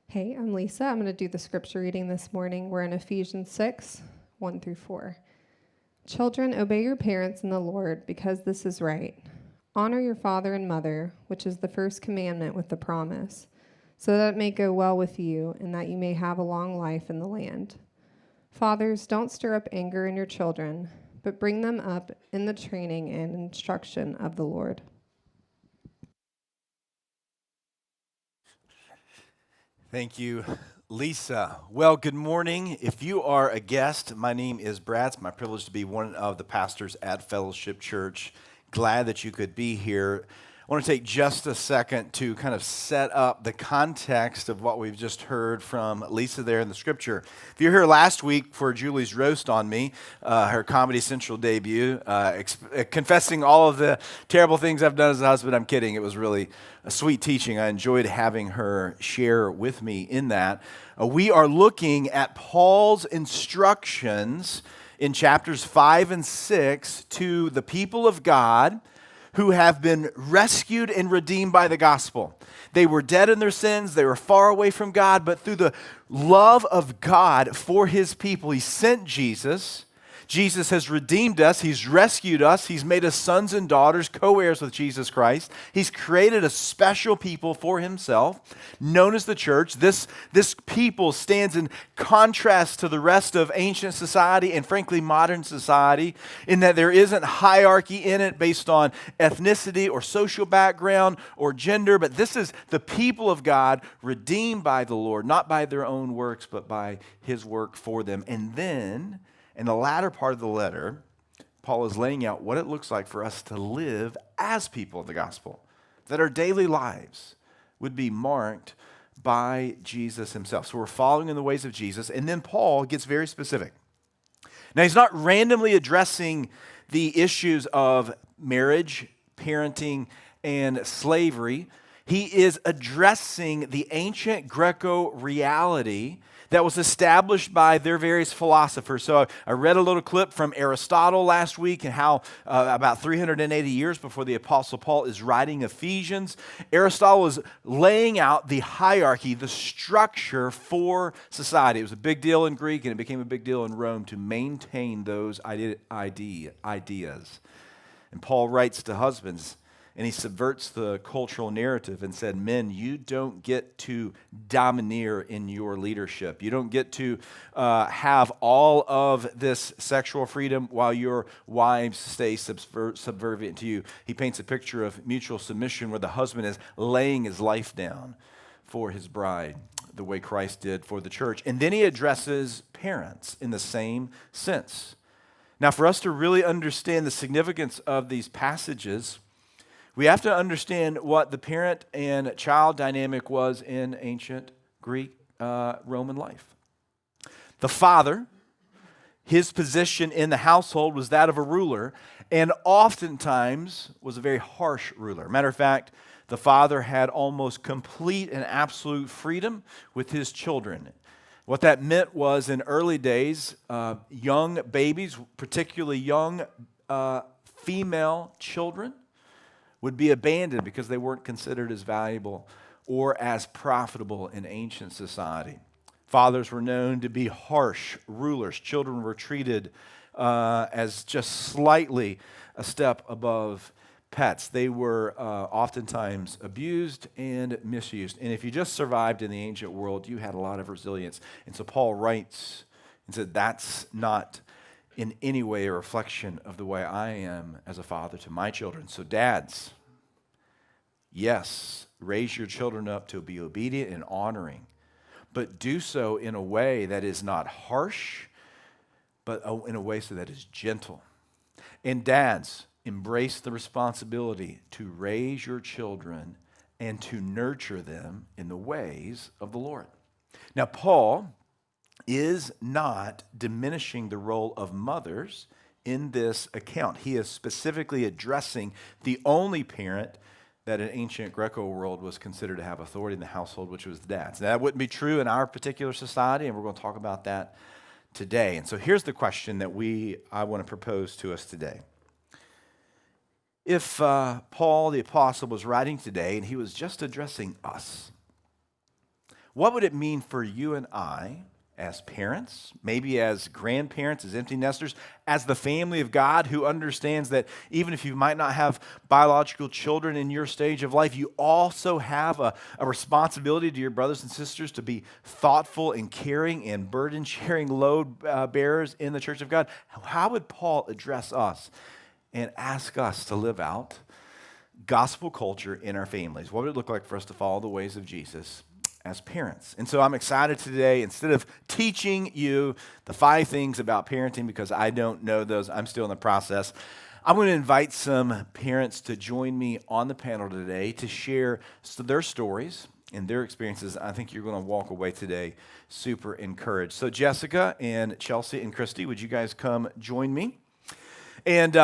Hey, I'm Lisa. I'm going to do the scripture reading this morning. We're in Ephesians 6, 1 through 4. Children, obey your parents in the Lord, because this is right. Honor your father and mother, which is the first commandment with the promise, so that it may go well with you and that you may have a long life in the land. Fathers, don't stir up anger in your children, but bring them up in the training and instruction of the Lord. Thank you, Lisa. Well, good morning. If you are a guest, my name is Brad. It's my privilege to be one of the pastors at Fellowship Church. Glad that you could be here. I want to take just a second to kind of set up the context of what we've just heard from Lisa there in the scripture. If you were here last week for Julie's roast on me, her Comedy Central debut, confessing all of the terrible things I've done as a husband, I'm kidding. It was really a sweet teaching. I enjoyed having her share with me in that. We are looking at Paul's instructions in chapters 5 and 6 to the people of God who have been rescued and redeemed by the gospel. They were dead in their sins, they were far away from God, but through the love of God for his people, he sent Jesus. Jesus has redeemed us, he's rescued us, he's made us sons and daughters, co-heirs with Jesus Christ. He's created a special people for himself, known as the church. This people stands in contrast to the rest of ancient society and frankly modern society in that there isn't hierarchy in it based on ethnicity or social background or gender, but this is the people of God redeemed by the Lord, not by their own works, but by his work for them. And then in the latter part of the letter, Paul is laying out what it looks like for us to live as people of the gospel, that our daily lives would be marked by Jesus himself. So we're following in the ways of Jesus, and then Paul gets very specific. Now, he's not randomly addressing the issues of marriage, parenting, and slavery. He is addressing the ancient Greco reality that was established by their various philosophers. So I read a little clip from Aristotle last week and how about 380 years before the Apostle Paul is writing Ephesians, Aristotle was laying out the hierarchy, the structure for society. It was a big deal in Greek and it became a big deal in Rome to maintain those ideas. And Paul writes to husbands, and he subverts the cultural narrative and said, men, you don't get to domineer in your leadership. You don't get to have all of this sexual freedom while your wives stay subservient to you. He paints a picture of mutual submission where the husband is laying his life down for his bride, the way Christ did for the church. And then he addresses parents in the same sense. Now, for us to really understand the significance of these passages, we have to understand what the parent and child dynamic was in ancient Greek Roman life. The father, his position in the household was that of a ruler, and oftentimes was a very harsh ruler. Matter of fact, the father had almost complete and absolute freedom with his children. What that meant was in early days, young babies, particularly young female children, would be abandoned because they weren't considered as valuable or as profitable in ancient society. Fathers were known to be harsh rulers. Children were treated as just slightly a step above pets. They were oftentimes abused and misused. And if you just survived in the ancient world, you had a lot of resilience. And so Paul writes and said, that's not in any way a reflection of the way I am as a father to my children. So dads, yes, raise your children up to be obedient and honoring, but do so in a way that is not harsh, but in a way so that is gentle. And dads, embrace the responsibility to raise your children and to nurture them in the ways of the Lord. Now, Paul is not diminishing the role of mothers in this account. He is specifically addressing the only parent that in ancient Greco world was considered to have authority in the household, which was the dads. Now, that wouldn't be true in our particular society, and we're going to talk about that today. And so here's the question that I want to propose to us today. If Paul the apostle was writing today and he was just addressing us, what would it mean for you and I as parents, maybe as grandparents, as empty nesters, as the family of God who understands that even if you might not have biological children in your stage of life, you also have a responsibility to your brothers and sisters to be thoughtful and caring and burden-sharing load bearers in the church of God. How would Paul address us and ask us to live out gospel culture in our families? What would it look like for us to follow the ways of Jesus as parents? And so I'm excited today, instead of teaching you the 5 things about parenting, because I don't know those, I'm still in the process, I'm going to invite some parents to join me on the panel today to share their stories and their experiences. I think you're going to walk away today super encouraged. So Jessica and Chelsea and Christy, would you guys come join me? And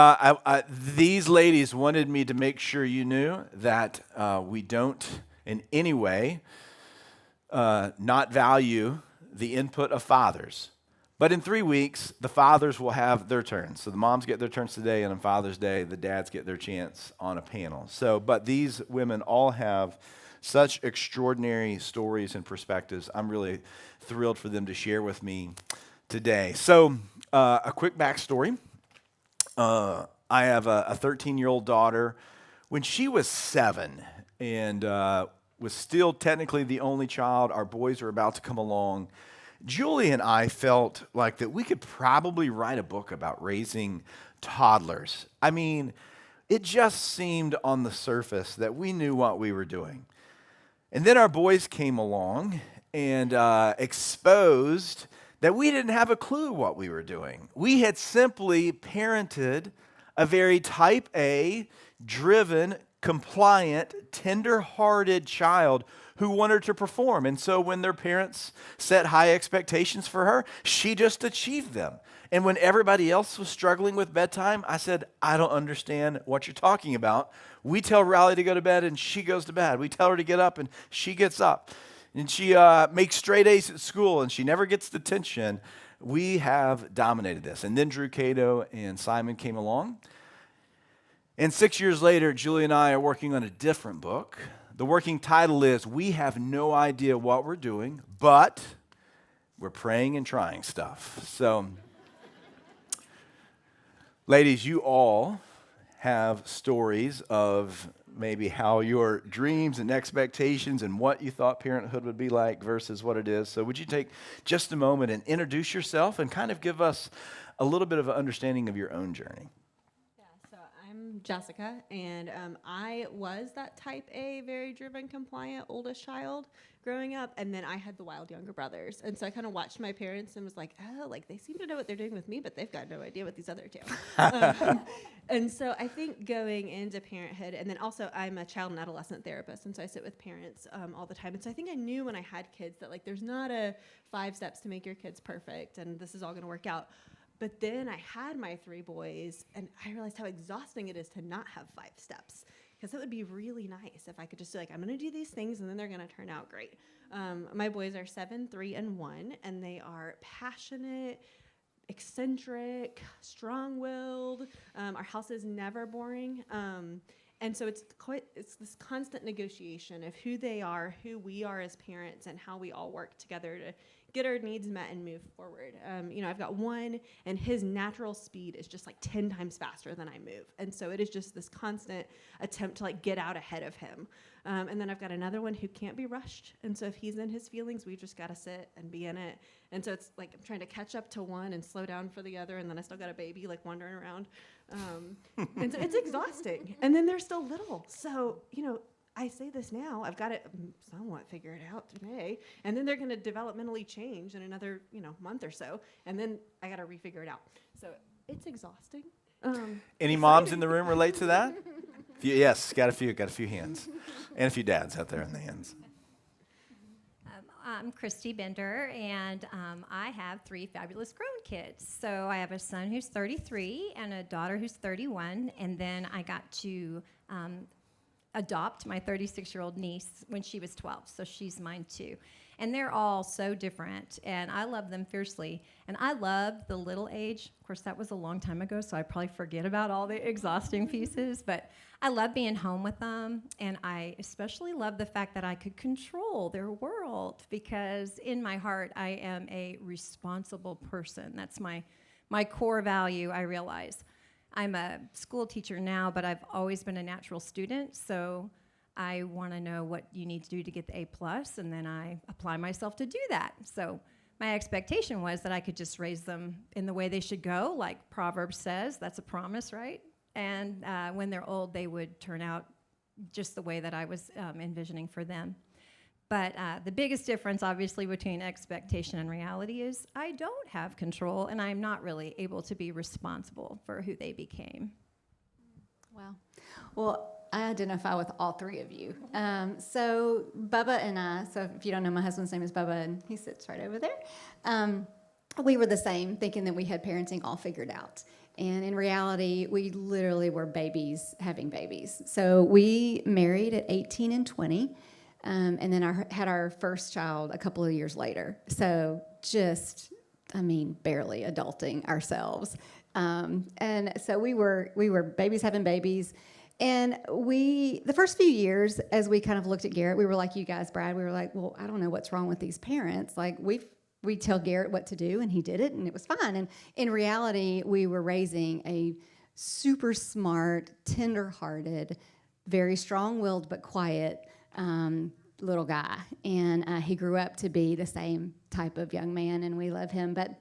these ladies wanted me to make sure you knew that we don't in any way not value the input of fathers. But in 3 weeks, the fathers will have their turns. So the moms get their turns today, and on Father's Day, the dads get their chance on a panel. But these women all have such extraordinary stories and perspectives. I'm really thrilled for them to share with me today. So a quick backstory. I have a 13-year-old daughter. When she was 7 and was still technically the only child, our boys were about to come along, Julie and I felt like that we could probably write a book about raising toddlers. I mean, it just seemed on the surface that we knew what we were doing. And then our boys came along and exposed that we didn't have a clue what we were doing. We had simply parented a very type A, driven, compliant, tender-hearted child who wanted to perform. And so when their parents set high expectations for her, she just achieved them. And when everybody else was struggling with bedtime, I said, I don't understand what you're talking about. We tell Riley to go to bed and she goes to bed. We tell her to get up and she gets up. And she makes straight A's at school, and she never gets detention. We have dominated this. And then Drew Cato and Simon came along. And 6 years later, Julie and I are working on a different book. The working title is, We Have No Idea What We're Doing, but We're Praying and Trying Stuff. So, ladies, you all have stories of maybe how your dreams and expectations and what you thought parenthood would be like versus what it is. So would you take just a moment and introduce yourself and kind of give us a little bit of an understanding of your own journey? Yeah, so I'm Jessica, and I was that type A, very driven, compliant, oldest child growing up, and then I had the wild younger brothers. And so I kind of watched my parents and was like, oh, like they seem to know what they're doing with me, but they've got no idea what these other two. And so I think going into parenthood, and then also I'm a child and adolescent therapist, and so I sit with parents all the time. And so I think I knew when I had kids that like there's not a 5 steps to make your kids perfect, and this is all going to work out. But then I had my 3 boys, and I realized how exhausting it is to not have 5 steps. Because it would be really nice if I could just be like, I'm going to do these things, and then they're going to turn out great. My boys are 7, 3, and 1, and they are passionate, eccentric, strong-willed. Our house is never boring. And so it's this constant negotiation of who they are, who we are as parents, and how we all work together to get our needs met and move forward. I've got one, and his natural speed is just like 10 times faster than I move. And so it is just this constant attempt to like get out ahead of him. And then I've got another one who can't be rushed. And so if he's in his feelings, we've just got to sit and be in it. And so it's like I'm trying to catch up to one and slow down for the other. And then I still got a baby like wandering around. And so it's exhausting. And then they're still little. So, I say this now, I've got it somewhat figured out today, and then they're going to developmentally change in another, month or so, and then I got to refigure it out. So it's exhausting. Any moms in the room relate to that? Yes, got a few hands, and a few dads out there in the hands. I'm Christy Bender, and I have 3 fabulous grown kids. So I have a son who's 33 and a daughter who's 31, and then I got to adopt my 36-year-old niece when she was 12, so she's mine too. And they're all so different, and I love them fiercely. And I love the little age. Of course, that was a long time ago, so I probably forget about all the exhausting pieces, but I love being home with them, and I especially love the fact that I could control their world, because in my heart, I am a responsible person. That's my core value, I realize. I'm a school teacher now, but I've always been a natural student, so I want to know what you need to do to get the A+, and then I apply myself to do that. So my expectation was that I could just raise them in the way they should go, like Proverbs says. That's a promise, right? And when they're old, they would turn out just the way that I was envisioning for them. But the biggest difference, obviously, between expectation and reality is I don't have control, and I'm not really able to be responsible for who they became. Wow. Well, I identify with all three of you. So Bubba and I, so if you don't know, my husband's name is Bubba, and he sits right over there. We were the same, thinking that we had parenting all figured out. And in reality, we literally were babies having babies. So we married at 18 and 20. And then had our first child a couple of years later. So barely adulting ourselves. And so we were babies having babies. And the first few years, as we kind of looked at Garrett, we were like you guys, Brad, we were like, well, I don't know what's wrong with these parents. Like, we tell Garrett what to do, and he did it, and it was fine. And in reality, we were raising a super smart, tender-hearted, very strong-willed but quiet little guy, and he grew up to be the same type of young man, and we love him. But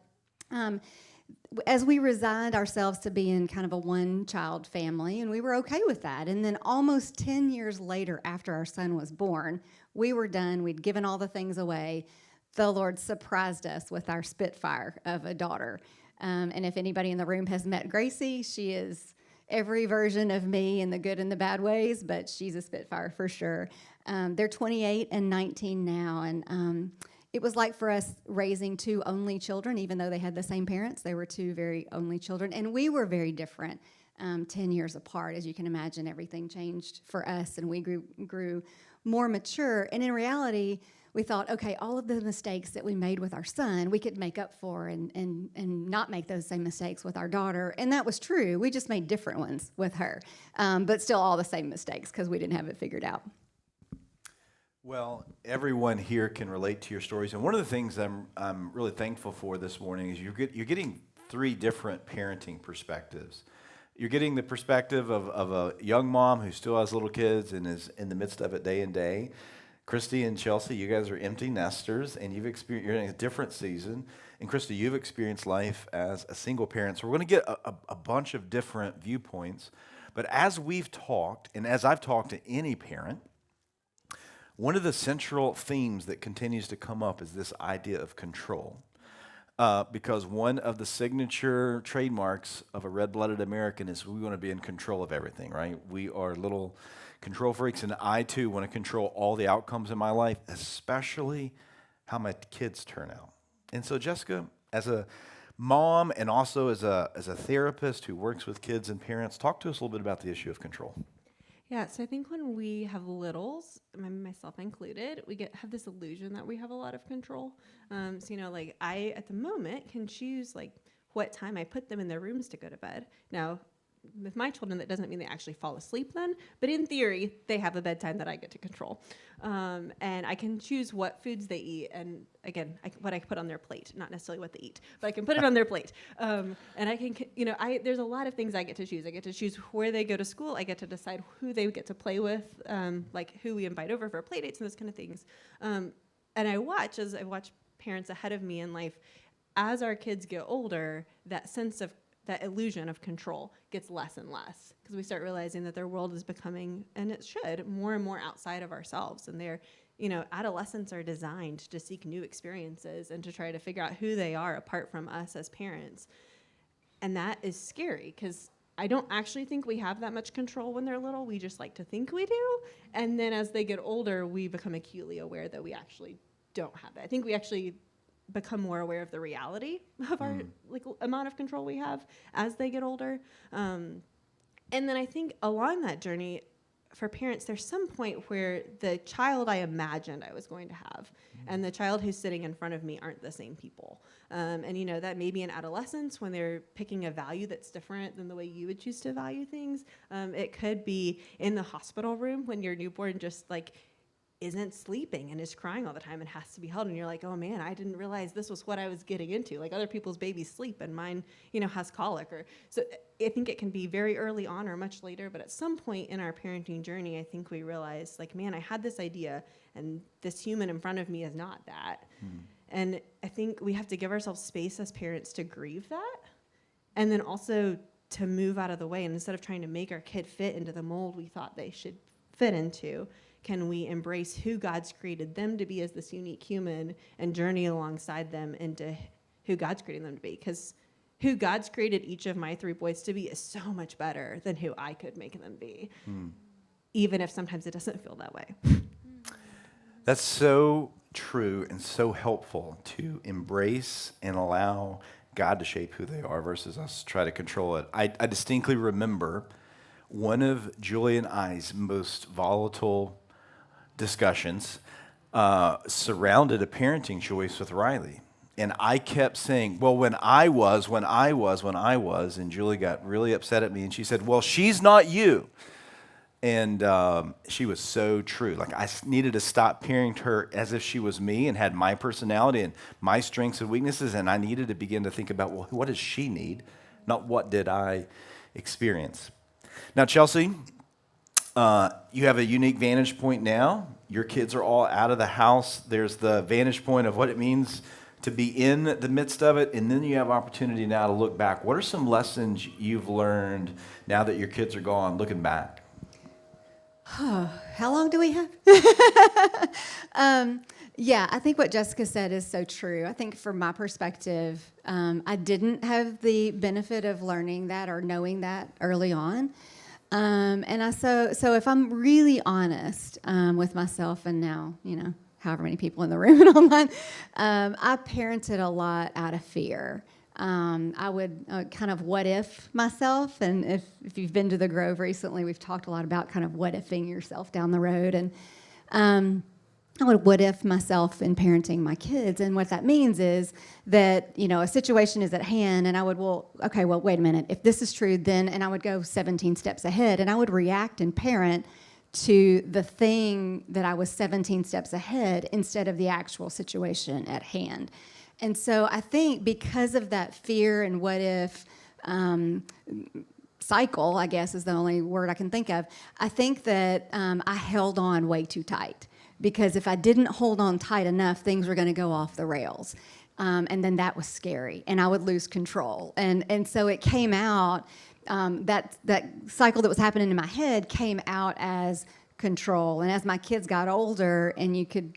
as we resigned ourselves to being kind of a one-child family, and we were okay with that, and then almost 10 years later, after our son was born, we were done. We'd given all the things away. The Lord surprised us with our Spitfire of a daughter. And if anybody in the room has met Gracie, she is every version of me in the good and the bad ways, but she's a Spitfire for sure. They're 28 and 19 now, and it was like for us raising two only children, even though they had the same parents. They were two very only children, and we were very different 10 years apart. As you can imagine, everything changed for us, and we grew more mature. And in reality, we thought, okay, all of the mistakes that we made with our son, we could make up for and not make those same mistakes with our daughter. And that was true. We just made different ones with her, but still all the same mistakes because we didn't have it figured out. Well, everyone here can relate to your stories, and one of the things I'm really thankful for this morning is you're getting three different parenting perspectives. You're getting the perspective of a young mom who still has little kids and is in the midst of it day and day. Christy and Chelsea, you guys are empty nesters, and you're in a different season. And Christy, you've experienced life as a single parent. So we're going to get a bunch of different viewpoints. But as we've talked, and as I've talked to any parent, one of the central themes that continues to come up is this idea of control. Because one of the signature trademarks of a red-blooded American is we want to be in control of everything, right? We are little control freaks, and I too want to control all the outcomes in my life, especially how my kids turn out. And so, Jessica, as a mom and also as a therapist who works with kids and parents, talk to us a little bit about the issue of control. Yeah, so I think when we have littles, myself included, we have this illusion that we have a lot of control. Like I, at the moment, can choose like what time I put them in their rooms to go to bed. Now, with my children, that doesn't mean they actually fall asleep then, but in theory, they have a bedtime that I get to control. And I can choose what foods they eat, and again, what I put on their plate, not necessarily what they eat, but I can put it on their plate. And I can, there's a lot of things I get to choose. I get to choose where they go to school. I get to decide who they get to play with, like who we invite over for play dates and those kind of things. And I watch parents ahead of me in life, as our kids get older, that illusion of control gets less and less because we start realizing that their world is becoming, and it should, more and more outside of ourselves. And adolescents are designed to seek new experiences and to try to figure out who they are apart from us as parents. And that is scary because I don't actually think we have that much control when they're little. We just like to think we do. And then as they get older, we become acutely aware that we actually don't have that. I think we actually become more aware of the reality of our amount of control we have as they get older. And then I think along that journey, for parents, there's some point where the child I imagined I was going to have and the child who's sitting in front of me aren't the same people. And, you know, that may be in adolescence when they're picking a value that's different than the way you would choose to value things. It could be in the hospital room when your newborn just, like, isn't sleeping and is crying all the time and has to be held, and you're like, oh man, I didn't realize this was what I was getting into. Like, other people's babies sleep and mine, you know, has colic. Or so I think it can be very early on or much later, but at some point in our parenting journey, I think we realize, like, man, I had this idea and this human in front of me is not that. And I think we have to give ourselves space as parents to grieve that, and then also to move out of the way. And instead of trying to make our kid fit into the mold we thought they should fit into, can we embrace who God's created them to be as this unique human and journey alongside them into who God's creating them to be? Because who God's created each of my 3 boys to be is so much better than who I could make them be, even if sometimes it doesn't feel that way. That's so true and so helpful to embrace and allow God to shape who they are versus us try to control it. I distinctly remember one of Julie and I's most volatile discussions surrounded a parenting choice with Riley. And I kept saying, well, when I was, and Julie got really upset at me, and she said, well, she's not you. And she was so true. Like, I needed to stop parenting her as if she was me and had my personality and my strengths and weaknesses, and I needed to begin to think about, well, what does she need, not what did I experience. Now, Chelsea, you have a unique vantage point now. Your kids are all out of the house. There's the vantage point of what it means to be in the midst of it, and then you have opportunity now to look back. What are some lessons you've learned now that your kids are gone, looking back? How long do we have? Yeah, I think what Jessica said is so true. I think from my perspective, I didn't have the benefit of learning that or knowing that early on. So if I'm really honest with myself and now, you know, however many people in the room and online, I parented a lot out of fear. I would kind of what if myself, and if you've been to the Grove recently, we've talked a lot about kind of what ifing yourself down the road, and I would what if myself in parenting my kids, and what that means is that, you know, a situation is at hand, and I would, wait a minute, if this is true, then, and I would go 17 steps ahead, and I would react and parent to the thing that I was 17 steps ahead instead of the actual situation at hand. And so I think because of that fear and what if cycle, I guess is the only word I can think of, I think that I held on way too tight. Because if I didn't hold on tight enough, things were going to go off the rails. And then that was scary, and I would lose control. And so it came out, that cycle that was happening in my head came out as control. And as my kids got older, and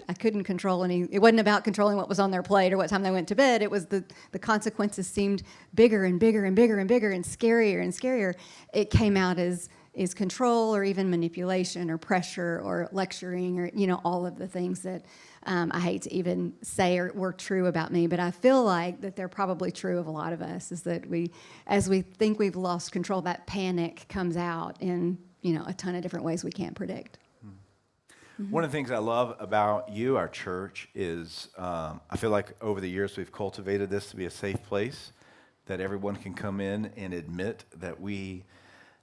I couldn't control it wasn't about controlling what was on their plate or what time they went to bed. It was the consequences seemed bigger and bigger and bigger and bigger and scarier. It came out as is control or even manipulation or pressure or lecturing or, you know, all of the things that I hate to even say were true about me, but I feel like that they're probably true of a lot of us, is that as we think we've lost control, that panic comes out in, you know, a ton of different ways we can't predict. Mm-hmm. One of the things I love about you, our church, is I feel like over the years we've cultivated this to be a safe place that everyone can come in and admit that we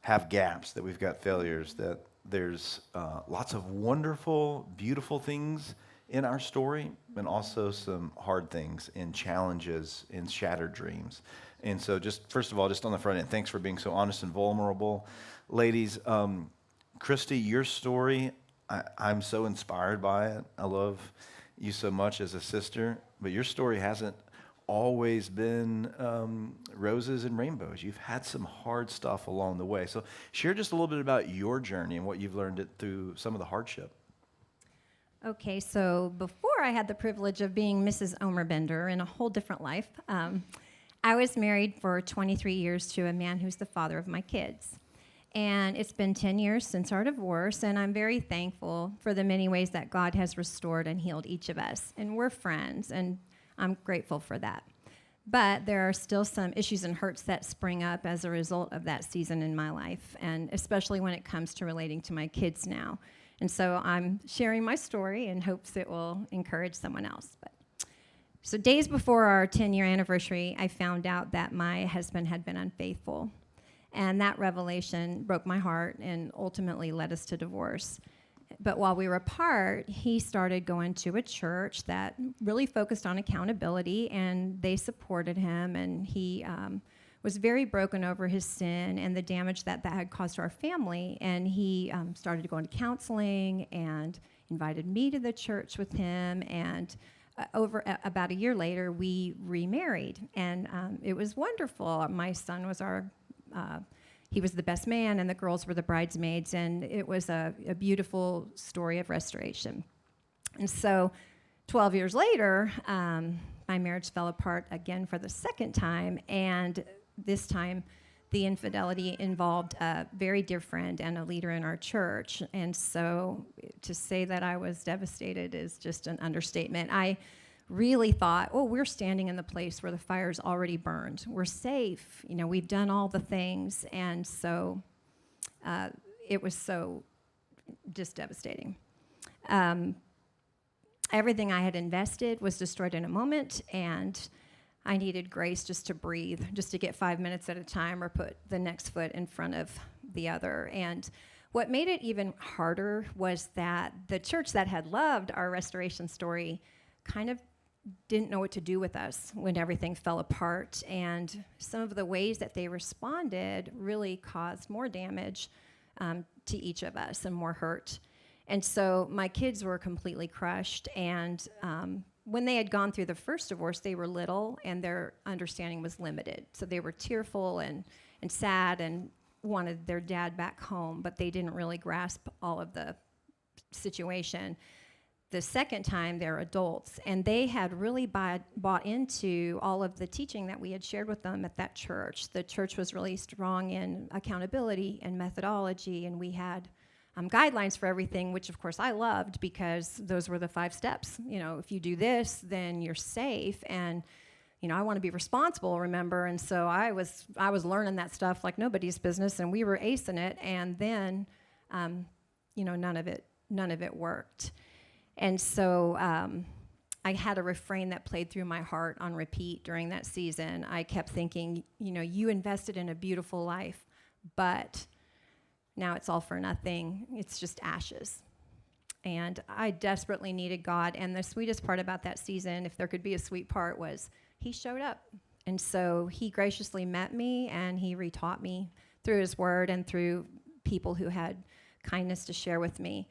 have gaps, that we've got failures, that there's lots of wonderful, beautiful things in our story, and also some hard things and challenges and shattered dreams. And so just, first of all, just on the front end, thanks for being so honest and vulnerable. Ladies, Christy, your story, I'm so inspired by it. I love you so much as a sister, but your story hasn't always been roses and rainbows. You've had some hard stuff along the way. So share just a little bit about your journey and what you've learned through some of the hardship. Okay, so before I had the privilege of being Mrs. Omerbender in a whole different life, I was married for 23 years to a man who's the father of my kids. And it's been 10 years since our divorce, and I'm very thankful for the many ways that God has restored and healed each of us. And we're friends, and I'm grateful for that. But there are still some issues and hurts that spring up as a result of that season in my life, and especially when it comes to relating to my kids now. And so I'm sharing my story in hopes it will encourage someone else. So days before our 10-year anniversary, I found out that my husband had been unfaithful. And that revelation broke my heart and ultimately led us to divorce. But while we were apart, he started going to a church that really focused on accountability, and they supported him, and he was very broken over his sin and the damage that had caused to our family. And he started going to counseling and invited me to the church with him, and about a year later, we remarried, and it was wonderful. My son was he was the best man, and the girls were the bridesmaids, and it was a beautiful story of restoration. And so 12 years later, my marriage fell apart again for the second time, and this time the infidelity involved a very dear friend and a leader in our church. And so to say that I was devastated is just an understatement. I really thought, oh, we're standing in the place where the fire's already burned. We're safe. We've done all the things. And so it was so just devastating. Everything I had invested was destroyed in a moment, and I needed grace just to breathe, just to get 5 minutes at a time or put the next foot in front of the other. And what made it even harder was that the church that had loved our restoration story kind of didn't know what to do with us when everything fell apart. And some of the ways that they responded really caused more damage to each of us and more hurt. And so my kids were completely crushed. And when they had gone through the first divorce, they were little and their understanding was limited. So they were tearful and sad and wanted their dad back home, but they didn't really grasp all of the situation. The second time, they're adults, and they had really bought into all of the teaching that we had shared with them at that church. The church was really strong in accountability and methodology, and we had guidelines for everything, which of course I loved because those were the 5 steps. If you do this, then you're safe, and I want to be responsible, remember? And so I was learning that stuff like nobody's business, and we were acing it, and then none of it worked. And so I had a refrain that played through my heart on repeat during that season. I kept thinking, you invested in a beautiful life, but now it's all for nothing. It's just ashes. And I desperately needed God. And the sweetest part about that season, if there could be a sweet part, was he showed up. And so he graciously met me, and he retaught me through his word and through people who had kindness to share with me.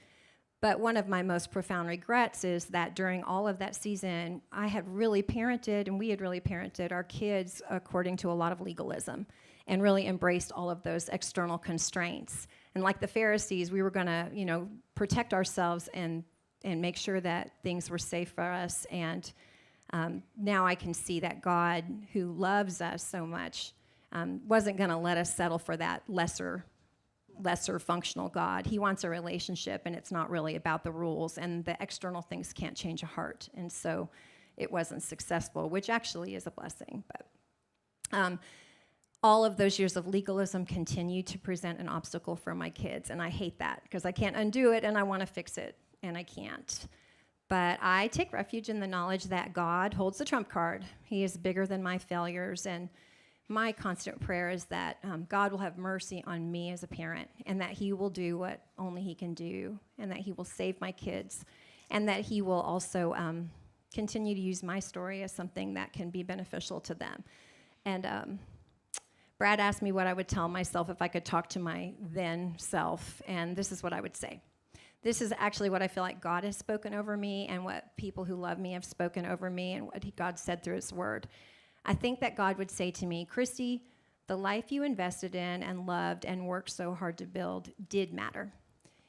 But one of my most profound regrets is that during all of that season, I had really parented, and we had really parented our kids according to a lot of legalism and really embraced all of those external constraints. And like the Pharisees, we were going to, protect ourselves and make sure that things were safe for us. And now I can see that God, who loves us so much, wasn't going to let us settle for that lesser functional God. He wants a relationship, and it's not really about the rules, and the external things can't change a heart. And so it wasn't successful, which actually is a blessing. But all of those years of legalism continue to present an obstacle for my kids, and I hate that because I can't undo it, and I want to fix it, and I can't. But I take refuge in the knowledge that God holds the trump card. He is bigger than my failures, and my constant prayer is that God will have mercy on me as a parent, and that he will do what only he can do, and that he will save my kids, and that he will also continue to use my story as something that can be beneficial to them. And Brad asked me what I would tell myself if I could talk to my then self, and this is what I would say. This is actually what I feel like God has spoken over me, and what people who love me have spoken over me, and what God said through his word. I think that God would say to me, Christy, the life you invested in and loved and worked so hard to build did matter.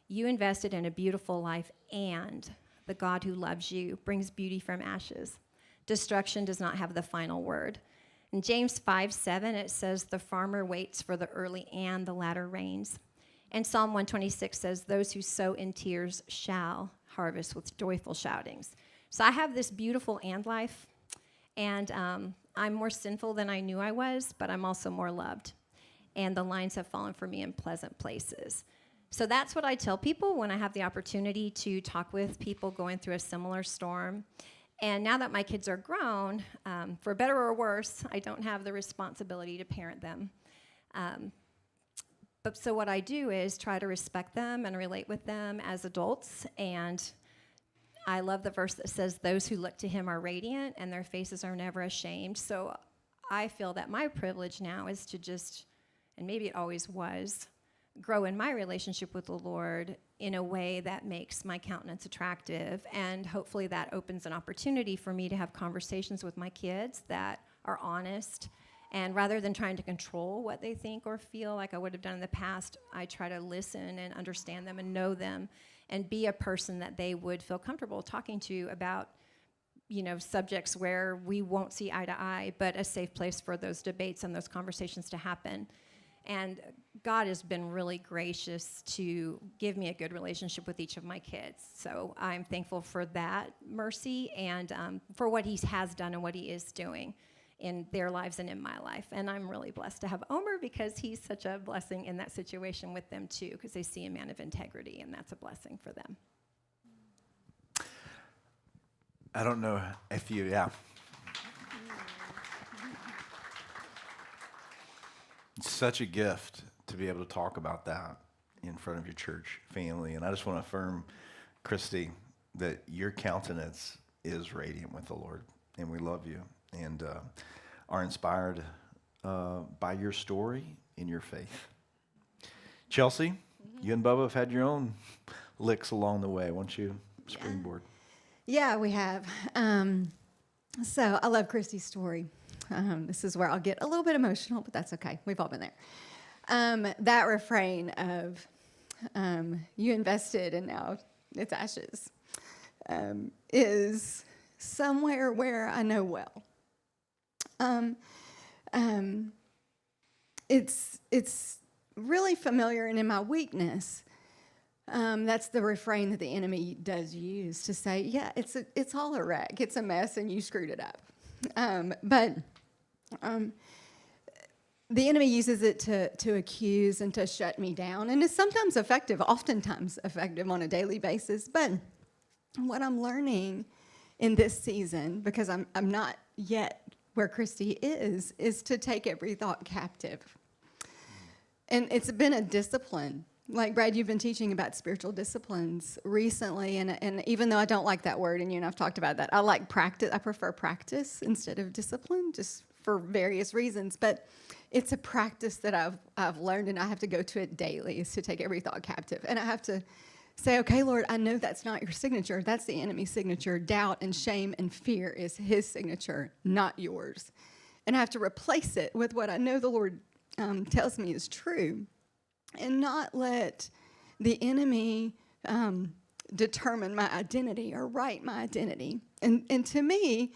You invested in a beautiful life, and the God who loves you brings beauty from ashes. Destruction does not have the final word. In James 5:7, it says, the farmer waits for the early and the latter rains. And Psalm 126 says, those who sow in tears shall harvest with joyful shoutings. So I have this beautiful and life. And I'm more sinful than I knew I was, but I'm also more loved. And the lines have fallen for me in pleasant places. So that's what I tell people when I have the opportunity to talk with people going through a similar storm. And now that my kids are grown, for better or worse, I don't have the responsibility to parent them. But so what I do is try to respect them and relate with them as adults. And I love the verse that says, those who look to him are radiant and their faces are never ashamed. So I feel that my privilege now is to just, and maybe it always was, grow in my relationship with the Lord in a way that makes my countenance attractive. And hopefully that opens an opportunity for me to have conversations with my kids that are honest. And rather than trying to control what they think or feel like I would have done in the past, I try to listen and understand them and know them and be a person that they would feel comfortable talking to about, subjects where we won't see eye to eye, but a safe place for those debates and those conversations to happen. And God has been really gracious to give me a good relationship with each of my kids. So I'm thankful for that mercy and for what he has done and what he is doing in their lives and in my life. And I'm really blessed to have Omer because he's such a blessing in that situation with them too, because they see a man of integrity, and that's a blessing for them. I don't know if It's such a gift to be able to talk about that in front of your church family. And I just want to affirm, Christy, that your countenance is radiant with the Lord, and we love you and are inspired by your story and your faith. Chelsea, you and Bubba have had your own licks along the way. Why don't you springboard? Yeah, we have. So I love Christy's story. This is where I'll get a little bit emotional, but that's okay. We've all been there. That refrain of you invested and now it's ashes is somewhere where I know well. It's really familiar, and in my weakness, that's the refrain that the enemy does use to say, yeah, it's all a wreck, it's a mess, and you screwed it up. But the enemy uses it to accuse and to shut me down, and it's sometimes effective, oftentimes effective on a daily basis. But what I'm learning in this season, because I'm not yet where Christy is to take every thought captive. And it's been a discipline. Like, Brad, you've been teaching about spiritual disciplines recently, and even though I don't like that word, and you and I've talked about that, I like practice. I prefer practice instead of discipline, just for various reasons. But it's a practice that I've learned, and I have to go to it daily, is to take every thought captive. And I have to say, okay, Lord, I know that's not your signature. That's the enemy's signature. Doubt and shame and fear is his signature, not yours. And I have to replace it with what I know the Lord tells me is true, and not let the enemy determine my identity or write my identity. And to me,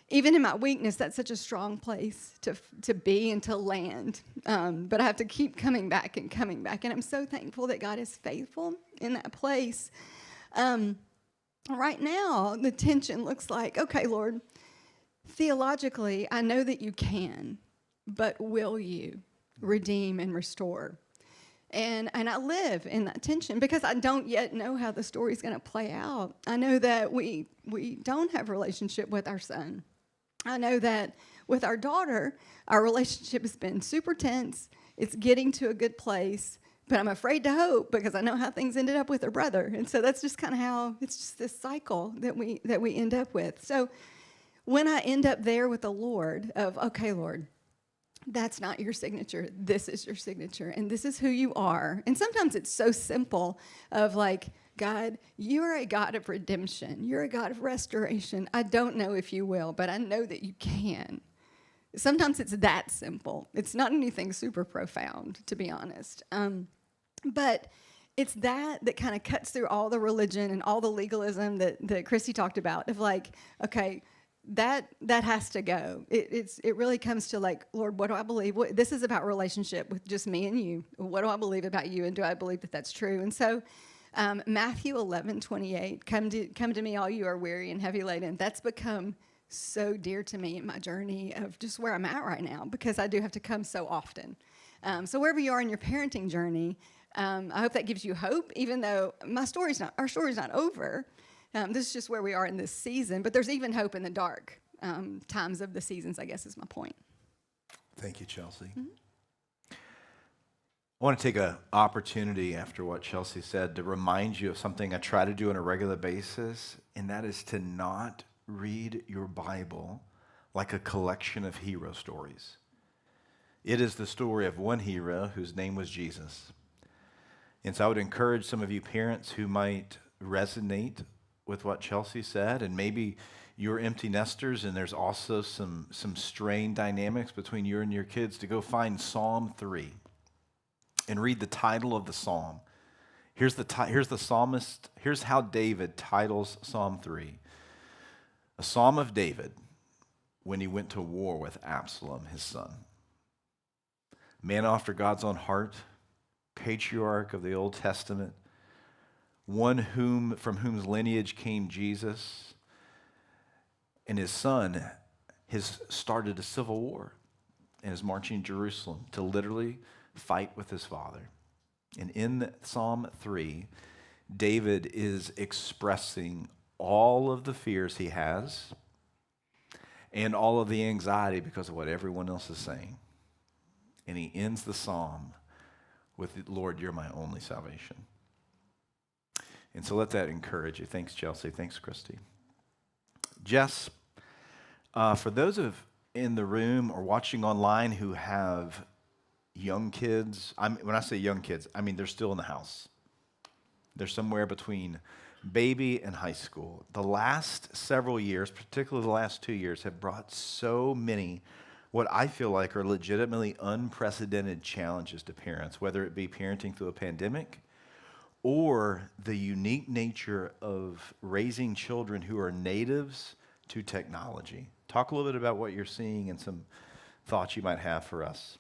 even in my weakness, that's such a strong place to be and to land. But I have to keep coming back. And I'm so thankful that God is faithful in that place. Right now, the tension looks like, okay, Lord, theologically, I know that you can, but will you redeem and restore? And I live in that tension because I don't yet know how the story's going to play out. I know that we don't have a relationship with our son. I know that with our daughter, our relationship has been super tense. It's getting to a good place, but I'm afraid to hope because I know how things ended up with her brother. And so that's just kind of how, it's just this cycle that we end up with. So when I end up there with the Lord of, okay, Lord, that's not your signature. This is your signature, and this is who you are. And sometimes it's so simple of like, God, you're a God of redemption. You're a God of restoration. I don't know if you will, but I know that you can. Sometimes it's that simple. It's not anything super profound, to be honest. But it's that kind of cuts through all the religion and all the legalism that Christy talked about of like, okay, that has to go. It really comes to like, Lord, what do I believe? This is about relationship with just me and you. What do I believe about you, and do I believe that that's true? And so Matthew 11:28, come to me, all you are weary and heavy laden. That's become so dear to me in my journey of just where I'm at right now, because I do have to come so often. So wherever you are in your parenting journey, I hope that gives you hope, even though our story's not over. This is just where we are in this season, but there's even hope in the dark times of the seasons, I guess is my point. Thank you, Chelsea. I want to take an opportunity after what Chelsea said to remind you of something I try to do on a regular basis, and that is to not read your Bible like a collection of hero stories. It is the story of one hero whose name was Jesus. And so I would encourage some of you parents who might resonate with what Chelsea said, and maybe you're empty nesters and there's also some strained dynamics between you and your kids, to go find Psalm 3 and read the title of the psalm. Here's the psalmist. Here's how David titles Psalm 3. A psalm of David when he went to war with Absalom, his son. Man after God's own heart, patriarch of the Old Testament, one from whose lineage came Jesus, and his son has started a civil war and is marching Jerusalem to literally fight with his father. And in Psalm 3, David is expressing all of the fears he has and all of the anxiety because of what everyone else is saying. And he ends the psalm with, Lord, you're my only salvation. And so let that encourage you. Thanks, Chelsea. Thanks, Christy. Jess, for those in the room or watching online who have young kids, when I say young kids, I mean they're still in the house. They're somewhere between baby and high school. The last several years, particularly the last 2 years, have brought so many what I feel like are legitimately unprecedented challenges to parents, whether it be parenting through a pandemic or the unique nature of raising children who are natives to technology. Talk a little bit about what you're seeing and some thoughts you might have for us.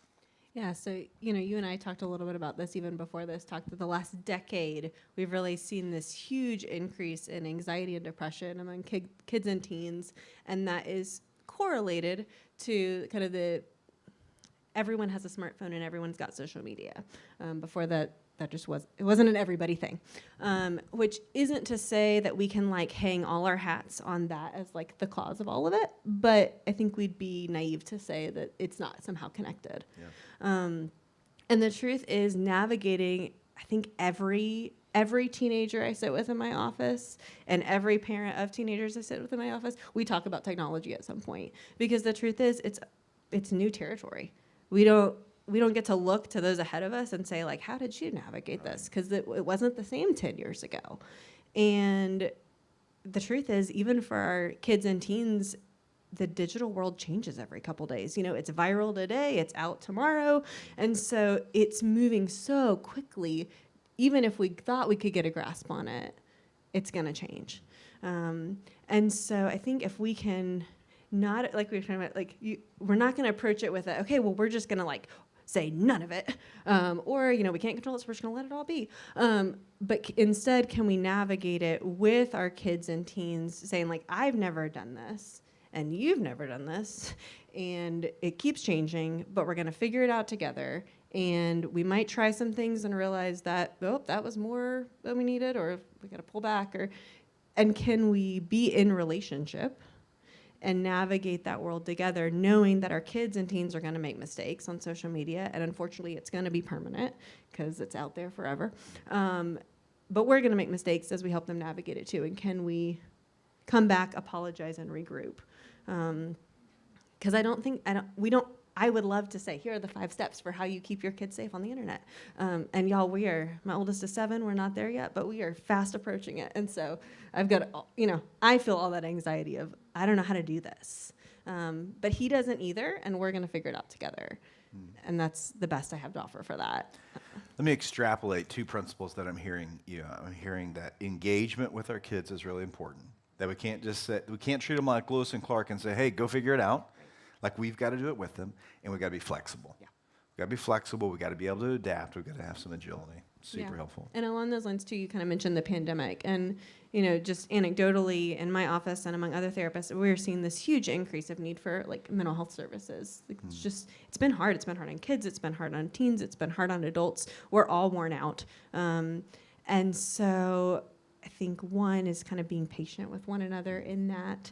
Yeah, so, you and I talked a little bit about this even before this, talked that the last decade, we've really seen this huge increase in anxiety and depression among kids and teens, and that is correlated to kind of everyone has a smartphone and everyone's got social media. Before that just it wasn't an everybody thing, which isn't to say that we can hang all our hats on that as the cause of all of it, but I think we'd be naive to say that it's not somehow connected. Yeah. And the truth is, navigating, I think every teenager I sit with in my office and every parent of teenagers I sit with in my office, we talk about technology at some point, because the truth is it's new territory. We don't get to look to those ahead of us and say, how did you navigate this? Because it wasn't the same 10 years ago. And the truth is, even for our kids and teens, the digital world changes every couple days. It's viral today, it's out tomorrow. And so it's moving so quickly. Even if we thought we could get a grasp on it, it's going to change. And so I think if we can not, like we were talking about, we're not going to approach it with okay, well, we're just going to say none of it, or we can't control it, so we're just going to let it all be. But instead, can we navigate it with our kids and teens, saying I've never done this, and you've never done this, and it keeps changing, but we're going to figure it out together. And we might try some things and realize that that was more than we needed, or we got to pull back, and can we be in relationship and navigate that world together, knowing that our kids and teens are going to make mistakes on social media, and unfortunately it's going to be permanent because it's out there forever. But we're going to make mistakes as we help them navigate it too. And can we come back, apologize, and regroup? Because I would love to say, here are the 5 steps for how you keep your kids safe on the internet. And y'all, my oldest is 7, we're not there yet, but we are fast approaching it. And so I've got, I feel all that anxiety of, I don't know how to do this. But he doesn't either, and we're gonna figure it out together. And that's the best I have to offer for that. Let me extrapolate 2 principles that I'm hearing. I'm hearing that engagement with our kids is really important. That we can't treat them like Lewis and Clark and say, hey, go figure it out. We've got to do it with them, and we've got to be flexible. Yeah. We've got to be flexible. We've got to be able to adapt. We've got to have some agility. Super helpful. And along those lines, too, you kind of mentioned the pandemic. And, just anecdotally in my office and among other therapists, we're seeing this huge increase of need for, like, mental health services. Like, it's been hard. It's been hard on kids. It's been hard on teens. It's been hard on adults. We're all worn out. And so I think one is kind of being patient with one another in that.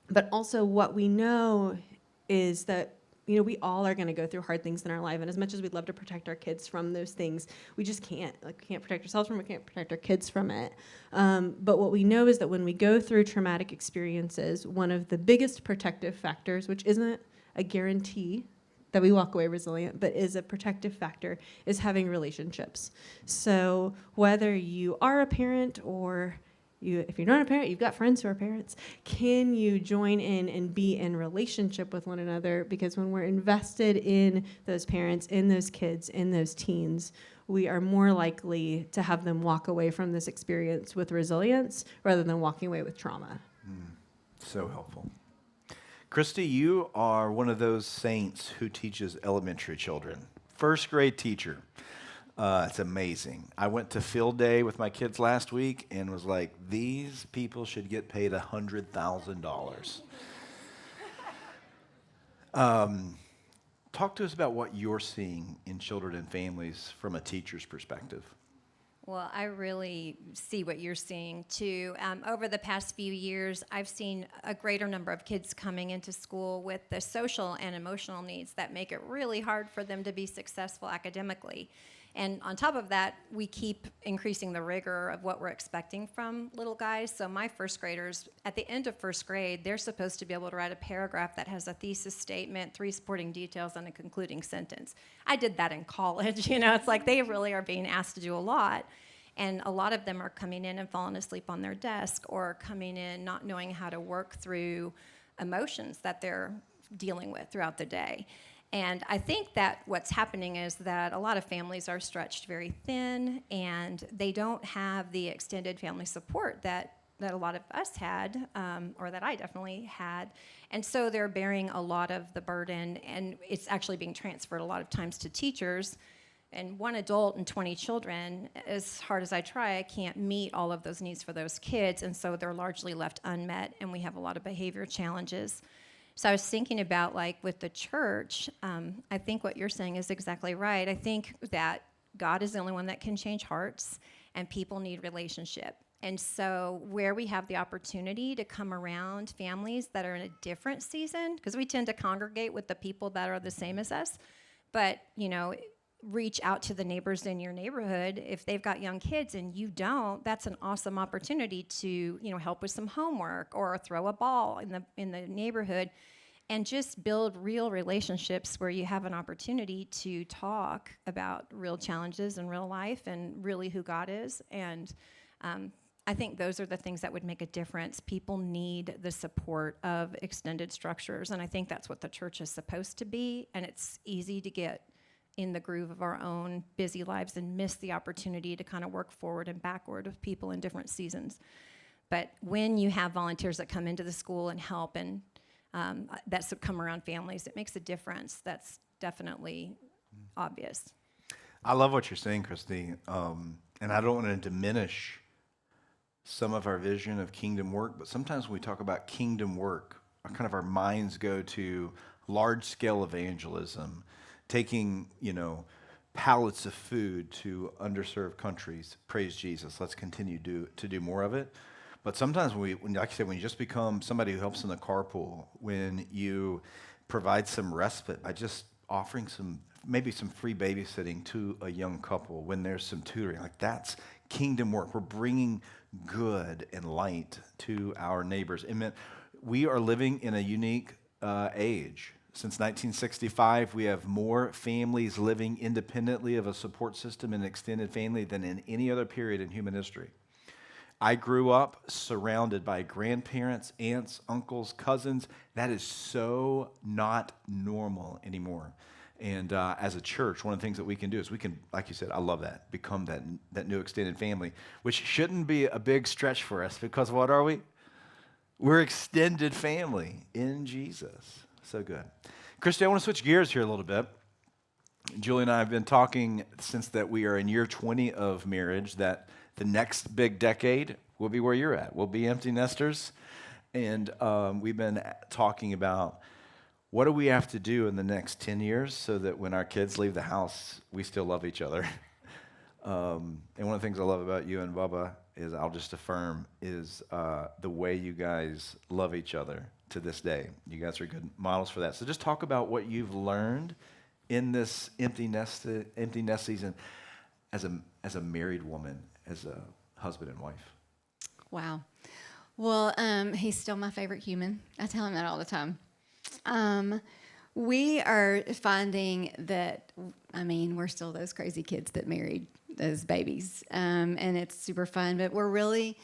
But also what we know is that we all are going to go through hard things in our life, and as much as we'd love to protect our kids from those things, we just can't. Like, we can't protect ourselves from it, we can't protect our kids from it. But what we know is that when we go through traumatic experiences, one of the biggest protective factors, which isn't a guarantee that we walk away resilient, but is a protective factor, is having relationships. So whether you are a parent or if you're not a parent, you've got friends who are parents, can you join in and be in relationship with one another? Because when we're invested in those parents, in those kids, in those teens, we are more likely to have them walk away from this experience with resilience rather than walking away with trauma. So helpful. Christy, you are one of those saints who teaches elementary children. First grade teacher. It's amazing. I went to field day with my kids last week and was like, these people should get paid $100,000. Talk to us about what you're seeing in children and families from a teacher's perspective. Well, I really see what you're seeing too. Over the past few years, I've seen a greater number of kids coming into school with the social and emotional needs that make it really hard for them to be successful academically. And on top of that, we keep increasing the rigor of what we're expecting from little guys. So my first graders, at the end of first grade, they're supposed to be able to write a paragraph that has a thesis statement, 3 supporting details, and a concluding sentence. I did that in college. It's like they really are being asked to do a lot. And a lot of them are coming in and falling asleep on their desk, or coming in not knowing how to work through emotions that they're dealing with throughout the day. And I think that what's happening is that a lot of families are stretched very thin, and they don't have the extended family support that a lot of us had, or that I definitely had. And so they're bearing a lot of the burden, and it's actually being transferred a lot of times to teachers. And one adult and 20 children, as hard as I try, I can't meet all of those needs for those kids, and so they're largely left unmet, and we have a lot of behavior challenges. So I was thinking about, like, with the church, I think what you're saying is exactly right. I think that God is the only one that can change hearts, and people need relationship. And so where we have the opportunity to come around families that are in a different season, because we tend to congregate with the people that are the same as us, but, reach out to the neighbors in your neighborhood. If they've got young kids and you don't, that's an awesome opportunity to, help with some homework or throw a ball in the neighborhood, and just build real relationships where you have an opportunity to talk about real challenges in real life and really who God is. And I think those are the things that would make a difference. People need the support of extended structures, and I think that's what the church is supposed to be. And it's easy to get in the groove of our own busy lives and miss the opportunity to kind of work forward and backward with people in different seasons. But when you have volunteers that come into the school and help, and that's come around families, it makes a difference. That's definitely obvious. I love what you're saying, Christy. And I don't want to diminish some of our vision of kingdom work, but sometimes when we talk about kingdom work, our minds go to large-scale evangelism, taking, pallets of food to underserved countries. Praise Jesus. Let's continue to do more of it. But sometimes when like I said, when you just become somebody who helps in the carpool, when you provide some respite by just offering maybe some free babysitting to a young couple, when there's some tutoring, like, that's kingdom work. We're bringing good and light to our neighbors. And we are living in a unique age. Since 1965, we have more families living independently of a support system and extended family than in any other period in human history. I grew up surrounded by grandparents, aunts, uncles, cousins. That is so not normal anymore. And as a church, one of the things that we can do is we can, like you said, I love that, become that new extended family, which shouldn't be a big stretch for us, because what are we? We're extended family in Jesus. So good. Christy, I want to switch gears here a little bit. Julie and I have been talking since that we are in year 20 of marriage, that the next big decade will be where you're at. We'll be empty nesters. And we've been talking about what do we have to do in the next 10 years so that when our kids leave the house, we still love each other. And one of the things I love about you and Bubba is, I'll just affirm, is the way you guys love each other to this day. You guys are good models for that. So just talk about what you've learned in this empty nest season as a married woman, as a husband and wife. Wow. Well, he's still my favorite human. I tell him that all the time. We are finding that, we're still those crazy kids that married as babies, and it's super fun, but we're really,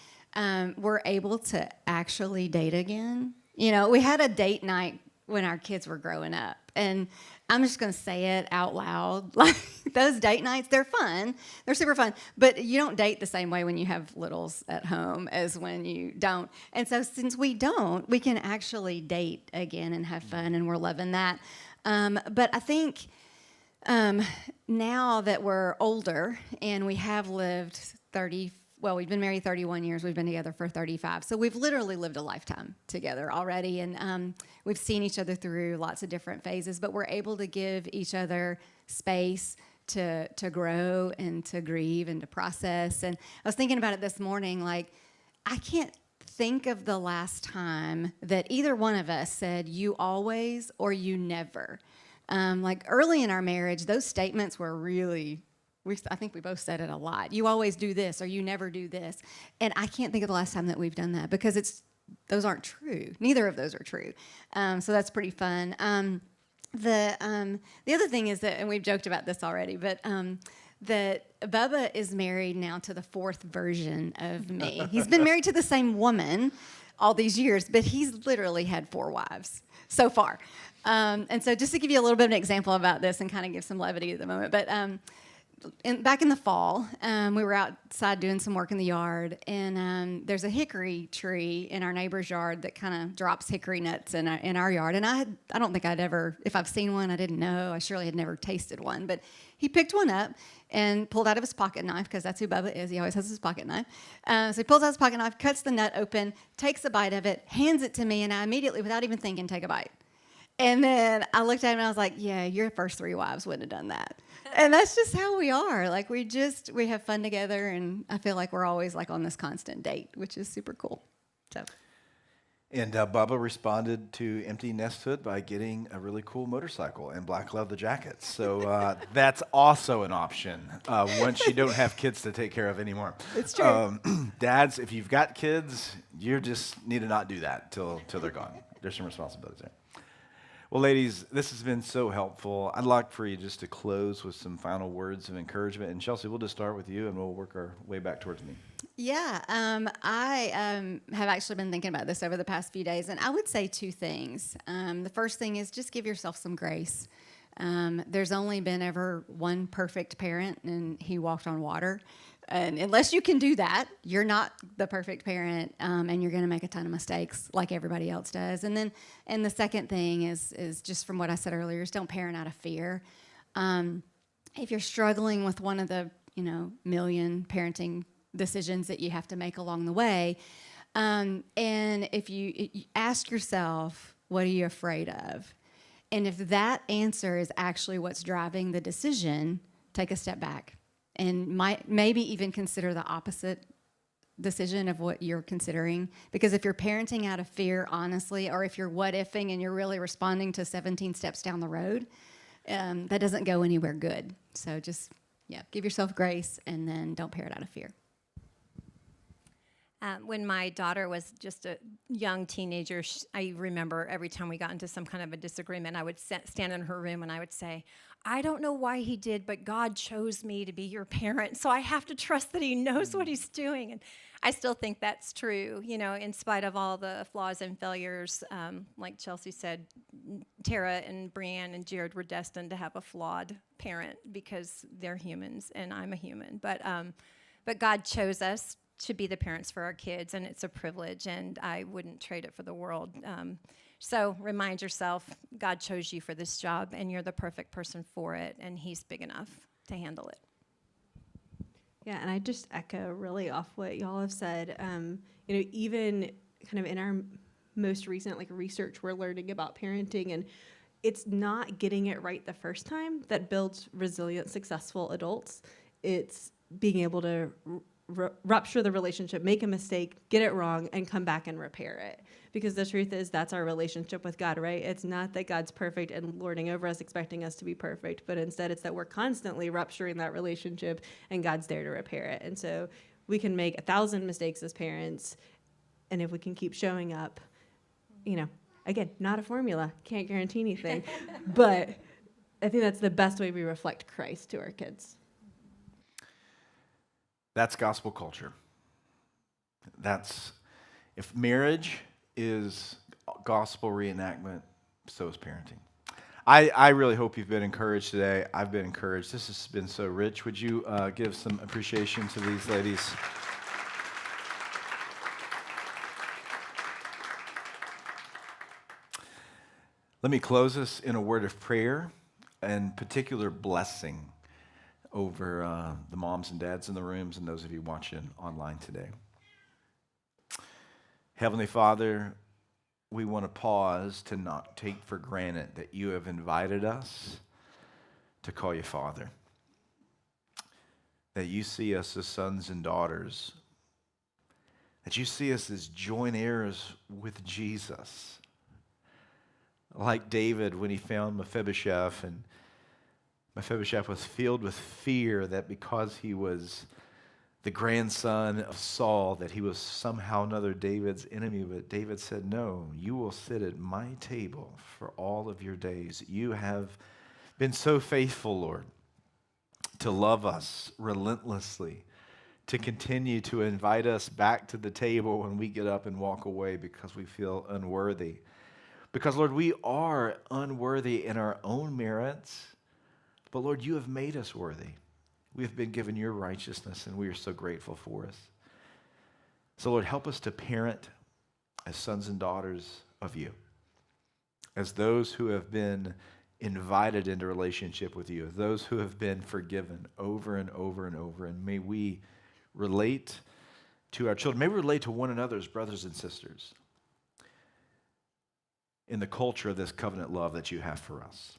we're able to actually date again. You know, we had a date night when our kids were growing up, and I'm just going to say it out loud. Like, those date nights, they're fun. They're super fun. But you don't date the same way when you have littles at home as when you don't. And so since we don't, we can actually date again and have fun, and we're loving that. But I think now that we're older and we have lived we've been married 31 years. We've been together for 35. So we've literally lived a lifetime together already. And we've seen each other through lots of different phases, but we're able to give each other space to grow and to grieve and to process. And I was thinking about it this morning, like, I can't think of the last time that either one of us said, "you always" or "you never." Like, early in our marriage, those statements were really... I think we both said it a lot. You always do this, or you never do this. And I can't think of the last time that we've done that, because those aren't true. Neither of those are true. So that's pretty fun. The other thing is that, and we've joked about this already, but that Bubba is married now to the fourth version of me. He's been married to the same woman all these years, but he's literally had 4 wives so far. And so just to give you a little bit of an example about this and kind of give some levity at the moment, but back in the fall, we were outside doing some work in the yard, and there's a hickory tree in our neighbor's yard that kind of drops hickory nuts in our yard. And I don't think I'd ever, if I've seen one, I didn't know. I surely had never tasted one. But he picked one up and pulled out of his pocket knife, because that's who Bubba is. He always has his pocket knife. So he pulls out his pocket knife, cuts the nut open, takes a bite of it, hands it to me, and I immediately, without even thinking, take a bite. And then I looked at him and I was like, yeah, your first 3 wives wouldn't have done that. And that's just how we are. Like, we have fun together, and I feel like we're always like on this constant date, which is super cool. So. And Bubba responded to empty nesthood by getting a really cool motorcycle and black leather jackets. So that's also an option once you don't have kids to take care of anymore. It's true. Dads, if you've got kids, you just need to not do that till they're gone. There's some responsibilities there. Well, ladies, this has been so helpful. I'd like for you just to close with some final words of encouragement. And Chelsea, we'll just start with you, and we'll work our way back towards me. Yeah, I have actually been thinking about this over the past few days, and I would say 2 things. The first thing is just give yourself some grace. There's only been ever one perfect parent, and he walked on water. And unless you can do that, you're not the perfect parent, and you're going to make a ton of mistakes like everybody else does. And the second thing is just from what I said earlier, is don't parent out of fear. If you're struggling with one of the million parenting decisions that you have to make along the way, and if you ask yourself, what are you afraid of? And if that answer is actually what's driving the decision, take a step back. And maybe even consider the opposite decision of what you're considering. Because if you're parenting out of fear, honestly, or if you're what-ifing and you're really responding to 17 steps down the road, that doesn't go anywhere good. So just, give yourself grace, and then don't parent out of fear. When my daughter was just a young teenager, I remember every time we got into some kind of a disagreement, I would stand in her room and I would say, I don't know why he did, but God chose me to be your parent, so I have to trust that he knows what he's doing. And I still think that's true, in spite of all the flaws and failures. Like Chelsea said, Tara and Brianne and Jared were destined to have a flawed parent because they're humans and I'm a human. But God chose us to be the parents for our kids, and it's a privilege, and I wouldn't trade it for the world. So remind yourself, God chose you for this job, and you're the perfect person for it, and he's big enough to handle it. Yeah, and I just echo really off what y'all have said. Even kind of in our most recent research, we're learning about parenting, and it's not getting it right the first time that builds resilient, successful adults. It's being able to rupture the relationship, make a mistake, get it wrong, and come back and repair it. Because the truth is, that's our relationship with God, right? It's not that God's perfect and lording over us, expecting us to be perfect, but instead it's that we're constantly rupturing that relationship, and God's there to repair it. And so we can make 1,000 mistakes as parents, and if we can keep showing up, again, not a formula, can't guarantee anything, but I think that's the best way we reflect Christ to our kids. That's gospel culture. If marriage is gospel reenactment, so is parenting. I really hope you've been encouraged today. I've been encouraged. This has been so rich. Would you give some appreciation to these ladies? Let me close this in a word of prayer and particular blessing over the moms and dads in the rooms and those of you watching online today. Heavenly Father, we want to pause to not take for granted that you have invited us to call you Father, that you see us as sons and daughters, that you see us as joint heirs with Jesus. Like David when he found Mephibosheth, and Mephibosheth was filled with fear that because he was the grandson of Saul, that he was somehow another David's enemy. But David said, no, you will sit at my table for all of your days. You have been so faithful, Lord, to love us relentlessly, to continue to invite us back to the table when we get up and walk away because we feel unworthy. Because, Lord, we are unworthy in our own merits, but, Lord, you have made us worthy. We have been given your righteousness, and we are so grateful for us. So, Lord, help us to parent as sons and daughters of you, as those who have been invited into relationship with you, those who have been forgiven over and over and over. And may we relate to our children, may we relate to one another as brothers and sisters in the culture of this covenant love that you have for us.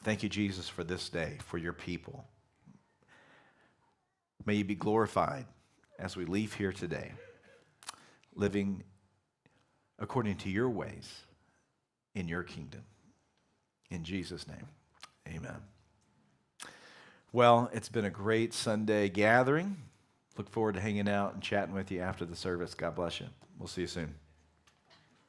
Thank you, Jesus, for this day, for your people. May you be glorified as we leave here today, living according to your ways in your kingdom. In Jesus' name, amen. Well, it's been a great Sunday gathering. Look forward to hanging out and chatting with you after the service. God bless you. We'll see you soon.